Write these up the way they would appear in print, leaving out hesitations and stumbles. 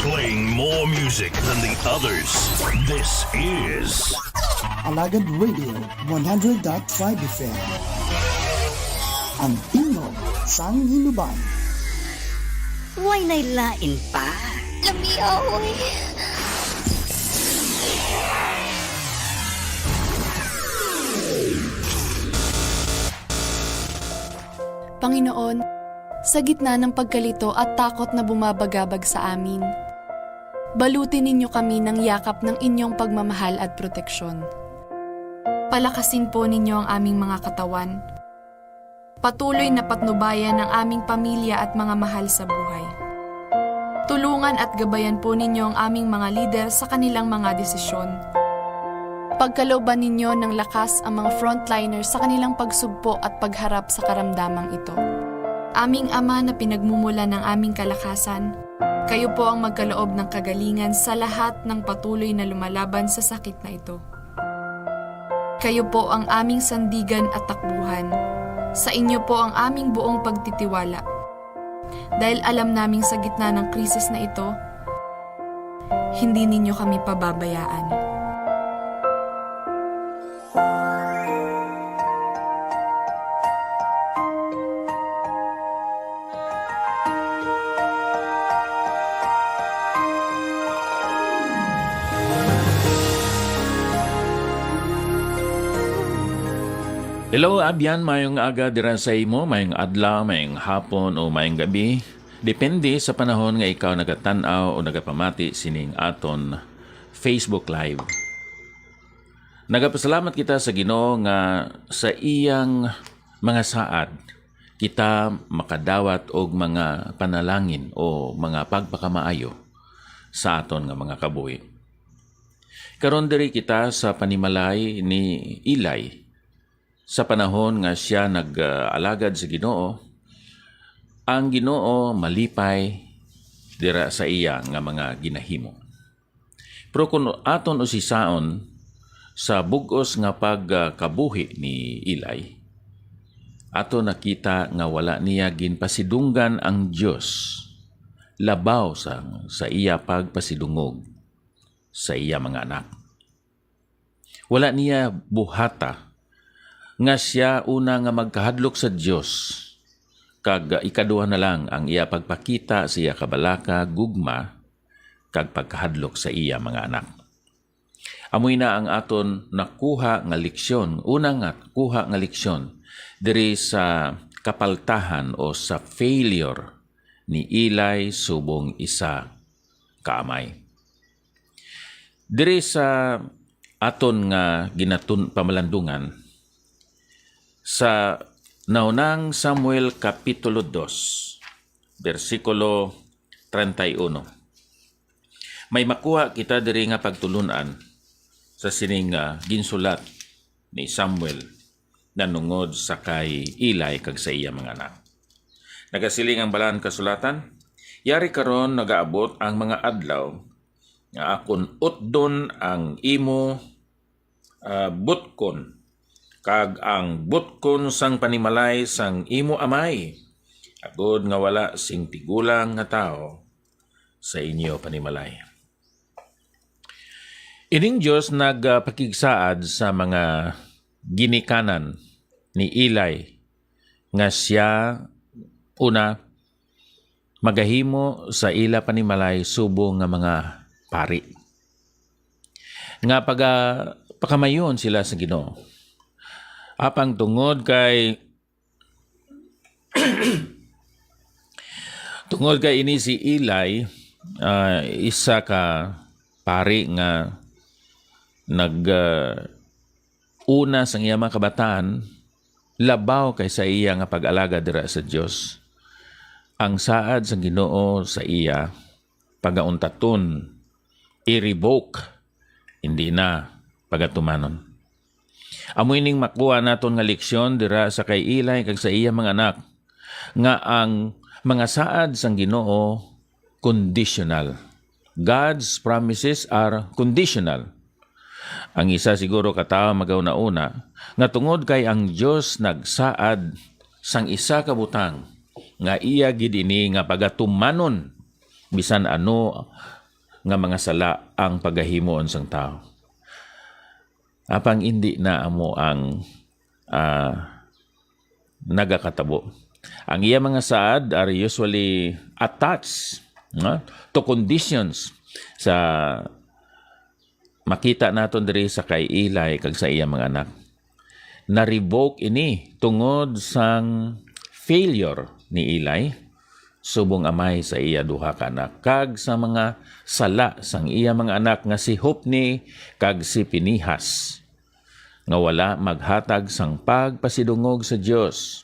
Playing more music than the others. This is Alagad Radio 100.5 FM. Ang tingog sang hinuban. Huwag nailain pa. Lami aoy. Panginoon, sa gitna ng pagkalito at takot na bumabagabag sa amin, balutin ninyo kami ng yakap ng inyong pagmamahal at proteksyon. Palakasin po ninyo ang aming mga katawan. Patuloy na patnubayan ang aming pamilya at mga mahal sa buhay. Tulungan at gabayan po ninyo ang aming mga lider sa kanilang mga desisyon. Pagkalooban ninyo ng lakas ang mga frontliners sa kanilang pagsugpo at pagharap sa karamdamang ito. Aming Ama na pinagmumula ng aming kalakasan, kayo po ang magkaloob ng kagalingan sa lahat ng patuloy na lumalaban sa sakit na ito. Kayo po ang aming sandigan at takbuhan. Sa inyo po ang aming buong pagtitiwala. Dahil alam naming sa gitna ng krisis na ito, hindi ninyo kami pababayaan. Hello, abyan, mayong aga dira sa imo, mayong adlaw, mayong hapon o mayong gabi. Depende sa panahon nga ikaw nagatanaw o nagapamati sining aton Facebook Live. Nagapasalamat kita sa Ginoo nga sa iyang mga saad kita makadawat og mga panalangin o mga pagpakamaayo sa aton nga mga kabuhi. Karon diri kita sa panimalay ni Eli. Sa panahon nga siya nag-alagad sa Ginoo, ang Ginoo malipay dira sa iya nga mga ginahimo. Pero kung aton usisaon sa bugos nga pagkabuhi ni Eli, ato nakita nga wala niya ginpasidunggan ang Dios labaw sa iya pagpasidungog sa iya mga anak. Wala niya buhata nga siya una nga magkahadlok sa Dios, kag ikaduha na lang ang iya pagpakita sa iya kabalaka, gugma, kag pagkahadlok sa iya mga anak. Amoy na ang aton nakuha nga leksyon, una nga kuha nga leksyon, diri sa kapaltahan o sa failure ni Eli subong isa kaamay. Diri sa aton nga pamalandungan, sa naunang Samuel Kapitulo 2, versikulo 31. May makuha kita diri nga pagtulunan sa sining ginsulat ni Samuel nanungod sa kay Eli kag sa iya mga anak. Nagasiling ang balaan kasulatan, yari karon nagaabot ang mga adlaw nga akon utdon ang imo butkon kag ang butkon sang panimalay sang imo amay, agod nga wala sing tigulang nga tao sa inyo panimalay. Ining Diyos nagpakigsaad sa mga ginikanan ni Eli nga siya una magahimo sa ila panimalay subong nga mga pari. Nga pakamayon sila sa Ginoo. Apang tungod kay ini si Eli, isa ka pari nga una sang iya mga kabataan, labaw kay sa iya nga pag-alaga dira sa Dios. Ang saad sa Ginoo sa iya pagauntaton, i-revoke, hindi na pagatumanon. Amoy ning makuha naton nga leksyon dira sa kay Eli kag sa iya mga anak nga ang mga saad sang Ginoo conditional. God's promises are conditional. Ang isa siguro katawo magauna-una nga tungod kay ang Dios nagsaad sang isa ka butang nga iya gid ini nga pagatumanon bisan ano nga mga sala ang pagahimoon sang tao. Apang hindi na amo ang nagakatabo. Ang iya mga saad are usually attached to conditions sa makita naton diri sa kay Eli kag sa iya mga anak. Na-revoke ini tungod sang failure ni Eli subong amay sa iya duha ka anak kag sa mga sala sang iya mga anak nga si Hopni kag si Pinihas nga wala maghatag sang pagpasidungog sa Dios.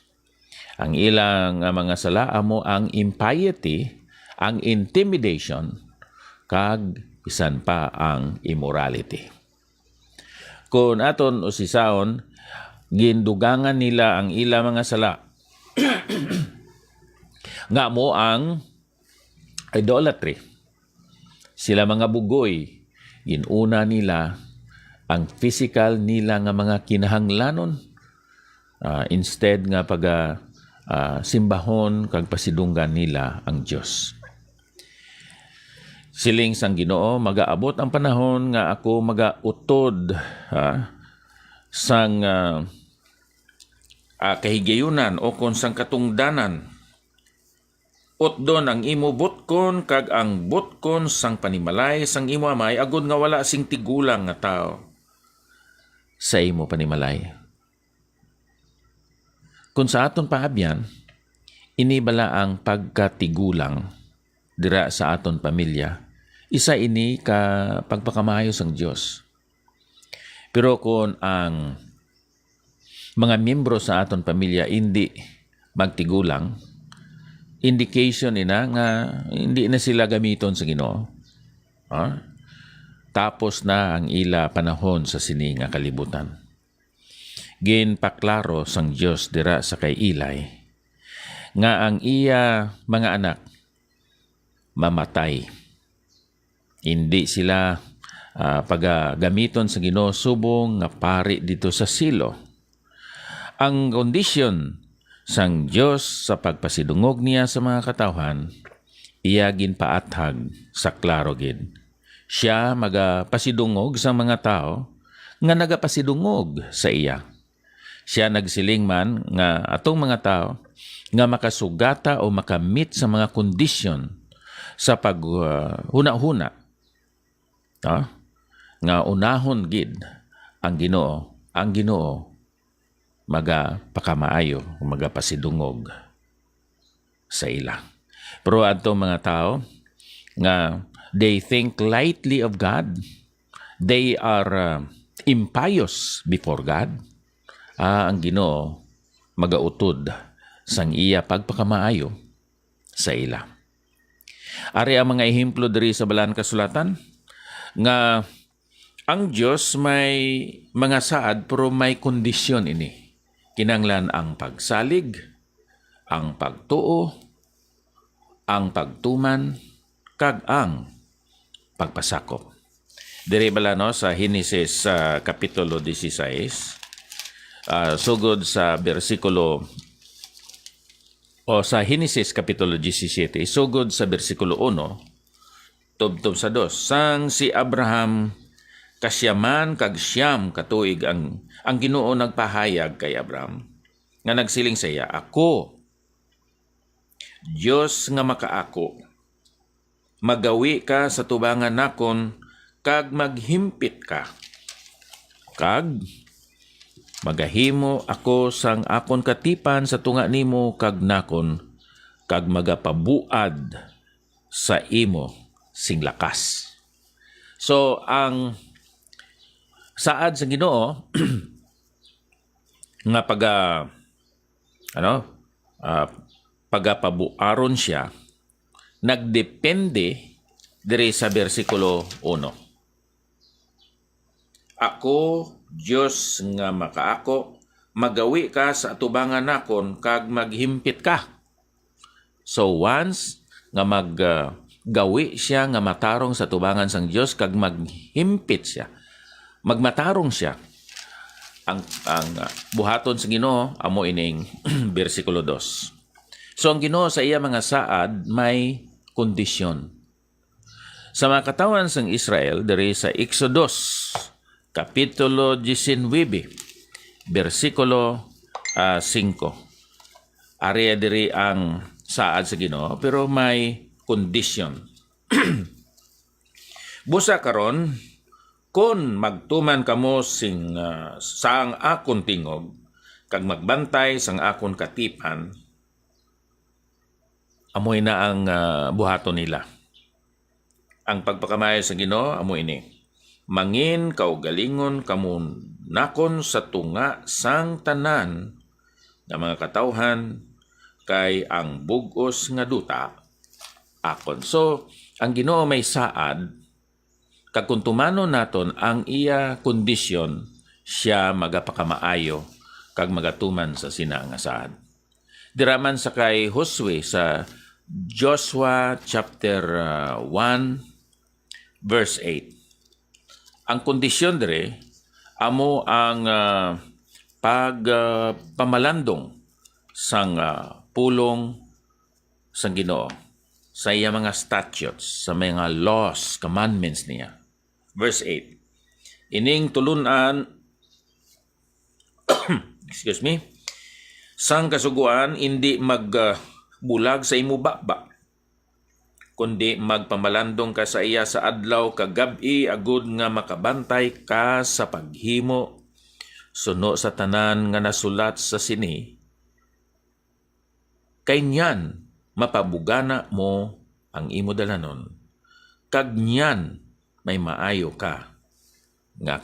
Ang ilang mga sala amo ang impiety, ang intimidation kag bisan pa ang immorality. Kung aton usisaon, gindugangan nila ang ilang mga sala nga mo ang idolatry. Sila mga bugoy, ginuna nila ang physical nila nga mga kinahanglanon instead nga simbahon kag pasidunggan nila ang Dios. Siling sang Ginoo, magaabot ang panahon nga ako magautod sang kahigayunan o kon sang katungdanan. Utdon ang imo botkon kag ang botkon sang panimalay sang imo amay agud nga wala sing tigulang nga tao sa imo panimalay. Kung sa aton paabyan, inibala ang pagkatigulang dira sa aton pamilya, isa ini ka pagpakamayo sang Dios. Pero kung ang mga miyembro sa aton pamilya hindi magtigulang, indication ina nga hindi na sila gamiton sa Ginoo. Tapos na ang ila panahon sa sini nga kalibutan. Ginpaklaro sang Dios dira sa kay Eli nga ang iya mga anak mamatay. Hindi sila pagagamiton sa Ginoo subong nga pari dito sa silo. Ang kondisyon sang Dios sa pagpasidungog niya sa mga katawhan, iya ginpaathag sa klaro gid. Siya magapasidungog sa mga tao nga nagapasidungog sa iya. Siya nagsiling man nga atong mga tao nga makasugata o makamit sa mga kondisyon sa paghuna-huna. Nga unahon gid ang Ginoo magapakamaayo o magapasidungog sa ila. Pero atong mga tao nga they think lightly of God, they are impious before God, ang Ginoo magautod sang iya pagpakamaayo sa ila. Ari ang mga ehemplo diri sa Balaan Kasulatan nga ang Dios may mga saad pero may kondisyon ini. Kinanglan ang pagsalig, ang pagtuo, ang pagtuman, kag ang pagpasakop. Diri bala sa Henesis Kapitulo 16, sugod sa bersikulo sa Henesis Kapitulo 17, sugod sa bersikulo 1, tubtob sa 2, sang si Abraham kasyaman kag siyam katuig ang Ginoo nagpahayag kay Abraham nga nagsiling sa iya, ako Dios nga makaako, magawi ka sa tubangan nakon kag maghimpit ka, kag magahimo ako sang akon katipan sa tunga nimo kag nakon, kag magapabuad sa imo sing lakas. So ang saad sa Ginoo nga pagapabuaron siya nagdepende diri sa bersikulo 1. Ako Dios nga makaako, magawi ka sa atubangan nakon kag maghimpit ka. So once nga maggawi siya nga matarong sa tubangan sang Dios kag maghimpit siya, magmatarong siya, ang buhaton sa Ginoo amo ining bersikulo 2. So ang Ginoo sa iya mga saad may kondisyon. Sa mga katawan sang Israel, diri sa Exodus, Kapitulo 19, versikulo 5. Area diri ang saad sa Ginoo, pero may condition. Busa karon, kung magtuman kamo sang akon tingog, kag magbantay sang akon katipan, amoy na ang buhaton nila. Ang pagpakamayo sa Ginoo amo ini. Mangin kaugalingon kamun nakon sa tunga sang tanan nga mga katawhan kay ang bugos nga duta akon. So, ang Ginoo may saad kag kung tumano naton ang iya kondisyon, siya magapakamaayo kag magatuman sa sina nga saad. Diraman sa kay Josue sa Joshua chapter 1 verse 8. Ang kondisyon dire amo ang pagpamalandong sang pulong sang Ginoo sa iya mga statutes, sa mga laws, commandments niya. Verse 8. Ining tulunan excuse me, sang kasuguan hindi magbulag sa imo baba, kundi magpamalandong ka sa iya sa adlaw kag gab-i agud nga makabantay ka sa paghimo suno sa tanan nga nasulat sa sini. Kay niyan mapabugana mo ang imo dalanon, kag niyan may maayo ka nga